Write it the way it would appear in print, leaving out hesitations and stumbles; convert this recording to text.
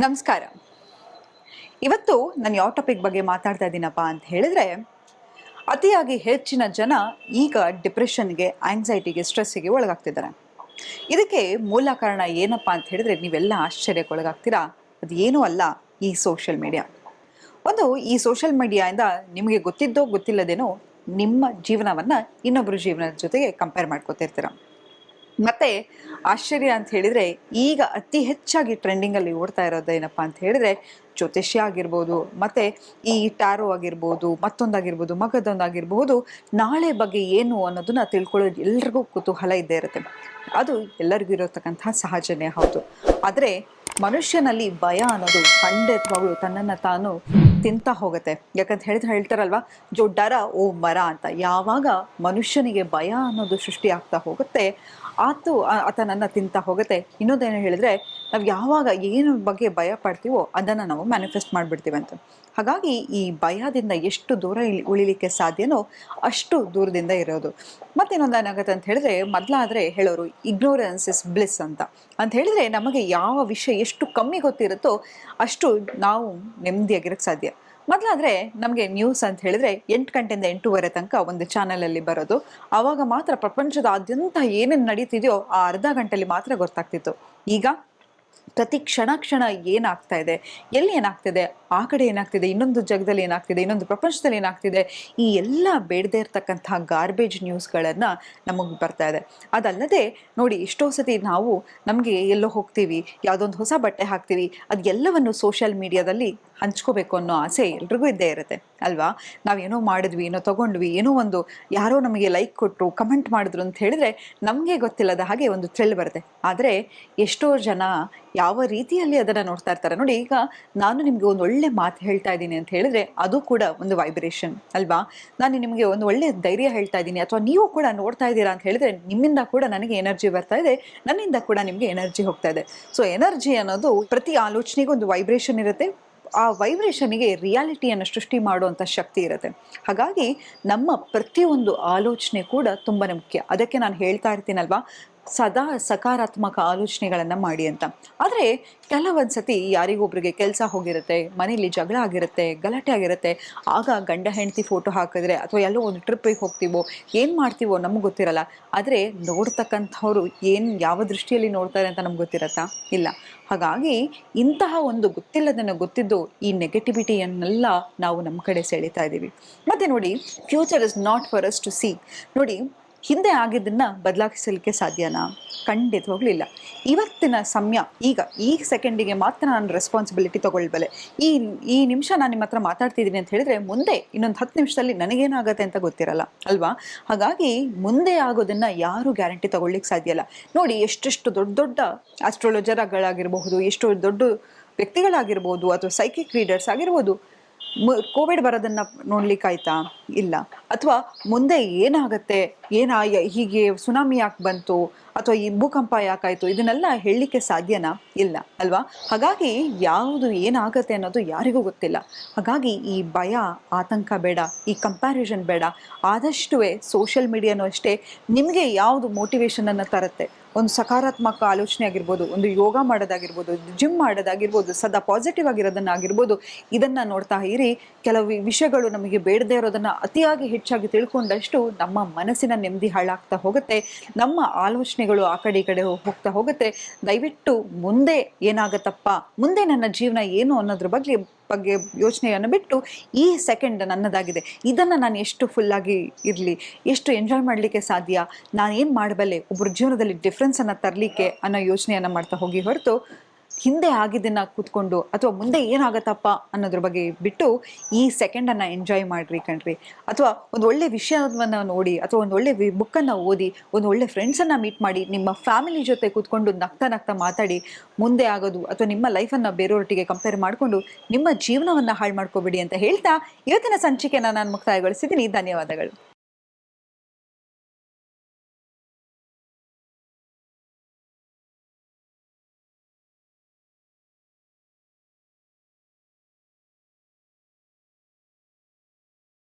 ನಮಸ್ಕಾರ. ಇವತ್ತು ನಾನು ಯಾವ ಟಾಪಿಕ್ ಬಗ್ಗೆ ಮಾತಾಡ್ತಾ ಇದ್ದೀನಪ್ಪ ಅಂತ ಹೇಳಿದ್ರೆ, ಅತಿಯಾಗಿ ಹೆಚ್ಚಿನ ಜನ ಈಗ ಡಿಪ್ರೆಷನ್ಗೆ, ಆಂಗ್ಸೈಟಿಗೆ, ಸ್ಟ್ರೆಸ್ಸಿಗೆ ಒಳಗಾಗ್ತಿದ್ದಾರೆ. ಇದಕ್ಕೆ ಮೂಲ ಕಾರಣ ಏನಪ್ಪ ಅಂತ ಹೇಳಿದ್ರೆ ನೀವೆಲ್ಲ ಆಶ್ಚರ್ಯಕ್ಕೊಳಗಾಗ್ತೀರಾ. ಅದು ಏನೂ ಅಲ್ಲ, ಈ ಸೋಷಿಯಲ್ ಮೀಡಿಯಾ. ಈ ಸೋಷಿಯಲ್ ಮೀಡಿಯಾಯಿಂದ ನಿಮಗೆ ಗೊತ್ತಿದ್ದೋ ಗೊತ್ತಿಲ್ಲದೇನೋ ನಿಮ್ಮ ಜೀವನವನ್ನು ಇನ್ನೊಬ್ಬರ ಜೀವನದ ಜೊತೆಗೆ ಕಂಪೇರ್ ಮಾಡ್ಕೋತಿರ್ತೀರ. ಮತ್ತೆ ಆಶ್ಚರ್ಯ ಅಂತ ಹೇಳಿದ್ರೆ, ಈಗ ಅತಿ ಹೆಚ್ಚಾಗಿ ಟ್ರೆಂಡಿಂಗಲ್ಲಿ ಓಡ್ತಾ ಇರೋದೇನಪ್ಪ ಅಂತ ಹೇಳಿದ್ರೆ ಜ್ಯೋತಿಷ್ಯ ಆಗಿರ್ಬೋದು, ಮತ್ತೆ ಈ ಟ್ಯಾರೋ ಆಗಿರ್ಬೋದು, ಮತ್ತೊಂದಾಗಿರ್ಬೋದು, ಮಗದೊಂದಾಗಿರ್ಬೋದು. ನಾಳೆ ಬಗ್ಗೆ ಏನು ಅನ್ನೋದನ್ನ ತಿಳ್ಕೊಳ್ಳೋದು ಎಲ್ರಿಗೂ ಕುತೂಹಲ ಇದ್ದೇ ಇರುತ್ತೆ. ಅದು ಎಲ್ಲರಿಗೂ ಇರತಕ್ಕಂತಹ ಸಹಜನೇ ಹೌದು. ಆದರೆ ಮನುಷ್ಯನಲ್ಲಿ ಭಯ ಅನ್ನೋದು ಖಂಡಿತವಾಗ್ಲೂ ತನ್ನನ್ನು ತಾನು ತಿಂತ ಹೋಗುತ್ತೆ. ಯಾಕಂತ ಹೇಳ್ತಾರಲ್ವಾ, ಜೋ ಡರ ಓ ಮರ ಅಂತ. ಯಾವಾಗ ಮನುಷ್ಯನಿಗೆ ಭಯ ಅನ್ನೋದು ಸೃಷ್ಟಿ ಆಗ್ತಾ ಹೋಗುತ್ತೆ, ಆತನನ್ನು ತಿಂತ ಹೋಗುತ್ತೆ. ಇನ್ನೊಂದೇನು ಹೇಳಿದ್ರೆ, ನಾವು ಯಾವಾಗ ಏನು ಬಗ್ಗೆ ಭಯ ಪಡ್ತೀವೋ ಅದನ್ನು ನಾವು ಮ್ಯಾನಿಫೆಸ್ಟ್ ಮಾಡಿಬಿಡ್ತೀವಿ ಅಂತ. ಹಾಗಾಗಿ ಈ ಭಯದಿಂದ ಎಷ್ಟು ದೂರ ಉಳಿಲಿಕ್ಕೆ ಸಾಧ್ಯನೋ ಅಷ್ಟು ದೂರದಿಂದ ಇರೋದು. ಮತ್ತೇನೊಂದು ಏನಾಗುತ್ತೆ ಅಂತ ಹೇಳಿದ್ರೆ, ಮೊದಲಾದರೆ ಹೇಳೋರು ಇಗ್ನೋರೆನ್ಸ್ ಇಸ್ ಬ್ಲಿಸ್ ಅಂತ ಹೇಳಿದ್ರೆ, ನಮಗೆ ಯಾವ ವಿಷಯ ಎಷ್ಟು ಕಮ್ಮಿ ಗೊತ್ತಿರುತ್ತೋ ಅಷ್ಟು ನಾವು ನೆಮ್ಮದಿಯಾಗಿರೋಕ್ಕೆ ಸಾಧ್ಯ. ಮೊದಲಾದರೆ ನಮಗೆ ನ್ಯೂಸ್ ಅಂತ ಹೇಳಿದ್ರೆ 8 ಗಂಟೆಯಿಂದ 8:30 ತನಕ ಒಂದು ಚಾನಲಲ್ಲಿ ಬರೋದು. ಆವಾಗ ಮಾತ್ರ ಪ್ರಪಂಚದಾದ್ಯಂತ ಏನೇನು ನಡೀತಿದೆಯೋ ಆ ಅರ್ಧ ಗಂಟೆಯಲ್ಲಿ ಮಾತ್ರ ಗೊತ್ತಾಗ್ತಿತ್ತು. ಈಗ ಪ್ರತಿ ಕ್ಷಣ ಏನಾಗ್ತಾ ಇದೆ, ಎಲ್ಲಿ ಏನಾಗ್ತಿದೆ, ಆ ಕಡೆ ಏನಾಗ್ತಿದೆ, ಇನ್ನೊಂದು ಜಗದಲ್ಲಿ ಏನಾಗ್ತಿದೆ, ಇನ್ನೊಂದು ಪ್ರಪಂಚದಲ್ಲಿ ಏನಾಗ್ತಿದೆ, ಈ ಎಲ್ಲ ಬೇಡದೇ ಇರತಕ್ಕಂತಹ ಗಾರ್ಬೇಜ್ ನ್ಯೂಸ್ಗಳನ್ನು ನಮಗೆ ಬರ್ತಾ ಇದೆ. ಅದಲ್ಲದೆ ನೋಡಿ, ಎಷ್ಟೋ ಸತಿ ನಾವು ನಮಗೆ ಎಲ್ಲೋ ಹೋಗ್ತೀವಿ, ಯಾವುದೊಂದು ಹೊಸ ಬಟ್ಟೆ ಹಾಕ್ತೀವಿ, ಅದು ಎಲ್ಲವನ್ನು ಸೋಷಿಯಲ್ ಮೀಡಿಯಾದಲ್ಲಿ ಹಂಚ್ಕೋಬೇಕು ಅನ್ನೋ ಆಸೆ ಎಲ್ರಿಗೂ ಇದ್ದೇ ಇರುತ್ತೆ ಅಲ್ವಾ. ನಾವೇನೋ ಮಾಡಿದ್ವಿ, ಏನೋ ತೊಗೊಂಡ್ವಿ, ಏನೋ ಒಂದು ಯಾರೋ ನಮಗೆ ಲೈಕ್ ಕೊಟ್ಟರು, ಕಮೆಂಟ್ ಮಾಡಿದ್ರು ಅಂತ ಹೇಳಿದ್ರೆ ನಮಗೆ ಗೊತ್ತಿಲ್ಲದ ಹಾಗೆ ಒಂದು ಥ್ರಿಲ್ ಬರುತ್ತೆ. ಆದರೆ ಎಷ್ಟೋ ಜನ ಯಾವ ರೀತಿಯಲ್ಲಿ ಅದನ್ನು ನೋಡ್ತಾ ಇರ್ತಾರೆ ನೋಡಿ. ಈಗ ನಾನು ನಿಮಗೆ ಒಂದು ಒಳ್ಳೆ ಮಾತು ಹೇಳ್ತಾ ಇದ್ದೀನಿ ಅಂತ ಹೇಳಿದ್ರೆ ಅದು ಕೂಡ ಒಂದು ವೈಬ್ರೇಷನ್ ಅಲ್ವಾ. ನಾನು ನಿಮಗೆ ಒಂದು ಒಳ್ಳೆ ಧೈರ್ಯ ಹೇಳ್ತಾ ಇದ್ದೀನಿ, ಅಥವಾ ನೀವು ಕೂಡ ನೋಡ್ತಾ ಇದ್ದೀರಾ ಅಂತ ಹೇಳಿದ್ರೆ ನಿಮ್ಮಿಂದ ಕೂಡ ನನಗೆ ಎನರ್ಜಿ ಬರ್ತಾ ಇದೆ, ನನ್ನಿಂದ ಕೂಡ ನಿಮಗೆ ಎನರ್ಜಿ ಹೋಗ್ತಾ ಇದೆ. ಸೊ ಎನರ್ಜಿ ಅನ್ನೋದು ಪ್ರತಿ ಆಲೋಚನೆಗೂ ಒಂದು ವೈಬ್ರೇಷನ್ ಇರುತ್ತೆ. ಆ ವೈಬ್ರೇಷನ್ಗೆ ರಿಯಾಲಿಟಿಯನ್ನು ಸೃಷ್ಟಿ ಮಾಡುವಂಥ ಶಕ್ತಿ ಇರುತ್ತೆ. ಹಾಗಾಗಿ ನಮ್ಮ ಪ್ರತಿಯೊಂದು ಆಲೋಚನೆ ಕೂಡ ತುಂಬಾ ಮುಖ್ಯ. ಅದಕ್ಕೆ ನಾನು ಹೇಳ್ತಾ ಇರ್ತೀನಲ್ವಾ, ಸದಾ ಸಕಾರಾತ್ಮಕ ಆಲೋಚನೆಗಳನ್ನು ಮಾಡಿ ಅಂತ. ಆದರೆ ಕೆಲವೊಂದು ಸತಿ ಯಾರಿಗೊಬ್ರಿಗೆ ಕೆಲಸ ಹೋಗಿರುತ್ತೆ, ಮನೇಲಿ ಜಗಳ ಆಗಿರುತ್ತೆ, ಗಲಾಟೆ ಆಗಿರುತ್ತೆ. ಆಗ ಗಂಡ ಹೆಂಡತಿ ಫೋಟೋ ಹಾಕಿದ್ರೆ ಅಥವಾ ಎಲ್ಲೋ ಒಂದು ಟ್ರಿಪ್ಪಿಗೆ ಹೋಗ್ತೀವೋ ಏನು ಮಾಡ್ತೀವೋ ನಮಗೆ ಗೊತ್ತಿರಲ್ಲ. ಆದರೆ ನೋಡ್ತಕ್ಕಂಥವ್ರು ಯಾವ ದೃಷ್ಟಿಯಲ್ಲಿ ನೋಡ್ತಾರೆ ಅಂತ ನಮ್ಗೆ ಗೊತ್ತಿರತ್ತಾ? ಇಲ್ಲ. ಹಾಗಾಗಿ ಇಂತಹ ಒಂದು ಗೊತ್ತಿದ್ದು ಈ ನೆಗೆಟಿವಿಟಿಯನ್ನೆಲ್ಲ ನಾವು ನಮ್ಮ ಕಡೆ ಸೆಳೀತಾ ಇದ್ದೀವಿ. ಮತ್ತು ನೋಡಿ, future is not for us to see. ನೋಡಿ, ಹಿಂದೆ ಆಗಿದ್ದನ್ನು ಬದಲಾಯಿಸಲಿಕ್ಕೆ ಸಾಧ್ಯನಾ? ಖಂಡಿತವಾಗ್ಲೂ ಇಲ್ಲ. ಇವತ್ತಿನ ಸಮಯ, ಈ ಸೆಕೆಂಡಿಗೆ ಮಾತ್ರ ನಾನು ರೆಸ್ಪಾನ್ಸಿಬಿಲಿಟಿ ತೊಗೊಳ್ಬಲ್ಲೆ. ಈ ನಿಮಿಷ ನಾನು ನಿಮ್ಮ ಹತ್ರ ಮಾತಾಡ್ತಿದ್ದೀನಿ ಅಂತ ಹೇಳಿದ್ರೆ ಮುಂದೆ ಇನ್ನೊಂದು 10 ನಿಮಿಷದಲ್ಲಿ ನನಗೇನಾಗುತ್ತೆ ಅಂತ ಗೊತ್ತಿರಲ್ಲ ಅಲ್ವಾ. ಹಾಗಾಗಿ ಮುಂದೆ ಆಗೋದನ್ನು ಯಾರೂ ಗ್ಯಾರಂಟಿ ತೊಗೊಳ್ಳಿಕ್ಕೆ ಸಾಧ್ಯ ಇಲ್ಲ. ನೋಡಿ, ಎಷ್ಟೆಷ್ಟು ದೊಡ್ಡ ಆಸ್ಟ್ರಾಲಜರ್ಗಳಾಗಿರಬಹುದು, ಎಷ್ಟೋ ದೊಡ್ಡ ವ್ಯಕ್ತಿಗಳಾಗಿರ್ಬೋದು, ಅಥವಾ ಸೈಕಿಕ್ ರೀಡರ್ಸ್ ಆಗಿರ್ಬೋದು, ಕೋವಿಡ್ ಬರೋದನ್ನು ನೋಡ್ಲಿಕ್ಕಾಯ್ತಾ? ಇಲ್ಲ. ಅಥವಾ ಮುಂದೆ ಏನಾಗುತ್ತೆ, ಹೀಗೆ ಸುನಾಮಿ ಯಾಕೆ ಬಂತು, ಅಥವಾ ಈ ಭೂಕಂಪ ಯಾಕಾಯಿತು, ಇದನ್ನೆಲ್ಲ ಹೇಳಲಿಕ್ಕೆ ಸಾಧ್ಯನಾ? ಇಲ್ಲ ಅಲ್ವಾ. ಹಾಗಾಗಿ ಯಾವುದು ಏನಾಗುತ್ತೆ ಅನ್ನೋದು ಯಾರಿಗೂ ಗೊತ್ತಿಲ್ಲ. ಹಾಗಾಗಿ ಈ ಭಯ, ಆತಂಕ ಬೇಡ, ಈ ಕಂಪ್ಯಾರಿಸನ್ ಬೇಡ. ಆದಷ್ಟು ಸೋಷಿಯಲ್ ಮೀಡಿಯಾನೂ ಅಷ್ಟೇ ನಿಮಗೆ ಯಾವುದು ಮೋಟಿವೇಶನನ್ನು ತರುತ್ತೆ, ಒಂದು ಸಕಾರಾತ್ಮಕ ಆಲೋಚನೆ ಆಗಿರ್ಬೋದು, ಒಂದು ಯೋಗ ಮಾಡೋದಾಗಿರ್ಬೋದು, ಜಿಮ್ ಮಾಡೋದಾಗಿರ್ಬೋದು, ಸದಾ ಪಾಸಿಟಿವ್ ಆಗಿರೋದನ್ನಾಗಿರ್ಬೋದು, ಇದನ್ನು ನೋಡ್ತಾ ಇರಿ. ಕೆಲವು ವಿಷಯಗಳು ನಮಗೆ ಬೇಡದೇ ಇರೋದನ್ನು ಅತಿಯಾಗಿ ಹೆಚ್ಚಾಗಿ ತಿಳ್ಕೊಂಡಷ್ಟು ನಮ್ಮ ಮನಸ್ಸಿನ ನೆಮ್ಮದಿ ಹಾಳಾಗ್ತಾ ಹೋಗುತ್ತೆ, ನಮ್ಮ ಆಲೋಚನೆಗಳು ಆ ಕಡೆ ಈ ಕಡೆ ಹೋಗ್ತಾ ಹೋಗುತ್ತೆ. ದಯವಿಟ್ಟು ಮುಂದೆ ಏನಾಗತ್ತಪ್ಪ, ಮುಂದೆ ನನ್ನ ಜೀವನ ಏನು ಅನ್ನೋದ್ರ ಬಗ್ಗೆ ಯೋಚನೆಯನ್ನು ಬಿಟ್ಟು ಈ ಸೆಕೆಂಡ್ ನನ್ನದಾಗಿದೆ, ಇದನ್ನು ನಾನು ಎಷ್ಟು ಫುಲ್ಲಾಗಿ ಇರಲಿ, ಎಷ್ಟು ಎಂಜಾಯ್ ಮಾಡಲಿಕ್ಕೆ ಸಾಧ್ಯ, ನಾನೇನು ಮಾಡಬಲ್ಲೆ ಒಬ್ಬರ ಜೀವನದಲ್ಲಿ ಡಿಫ್ರೆನ್ಸನ್ನು ತರಲಿಕ್ಕೆ ಅನ್ನೋ ಯೋಚನೆಯನ್ನು ಮಾಡ್ತಾ ಹೋಗಿ ಹೊರತು ಹಿಂದೆ ಆಗಿದ್ದನ್ನು ಕೂತ್ಕೊಂಡು ಅಥವಾ ಮುಂದೆ ಏನಾಗತ್ತಪ್ಪ ಅನ್ನೋದ್ರ ಬಗ್ಗೆ ಬಿಟ್ಟು ಈ ಸೆಕೆಂಡನ್ನು ಎಂಜಾಯ್ ಮಾಡಿರಿ ಕಣ್ರಿ. ಅಥವಾ ಒಂದು ಒಳ್ಳೆ ವಿಷಯವನ್ನು ನೋಡಿ, ಅಥವಾ ಒಂದು ಒಳ್ಳೆ ಬುಕ್ಕನ್ನು ಓದಿ, ಒಂದು ಒಳ್ಳೆ ಫ್ರೆಂಡ್ಸನ್ನು ಮೀಟ್ ಮಾಡಿ, ನಿಮ್ಮ ಫ್ಯಾಮಿಲಿ ಜೊತೆ ಕೂತ್ಕೊಂಡು ನಗ್ತಾ ಮಾತಾಡಿ. ಮುಂದೆ ಆಗೋದು ಅಥವಾ ನಿಮ್ಮ ಲೈಫನ್ನು ಬೇರೆಯವರೊಟ್ಟಿಗೆ ಕಂಪೇರ್ ಮಾಡಿಕೊಂಡು ನಿಮ್ಮ ಜೀವನವನ್ನು ಹಾಳು ಮಾಡ್ಕೋಬೇಡಿ ಅಂತ ಹೇಳ್ತಾ ಇವತ್ತಿನ ಸಂಚಿಕೆಯನ್ನು ನಾನು ಮುಕ್ತಾಯಗೊಳಿಸಿದ್ದೀನಿ. ಧನ್ಯವಾದಗಳು.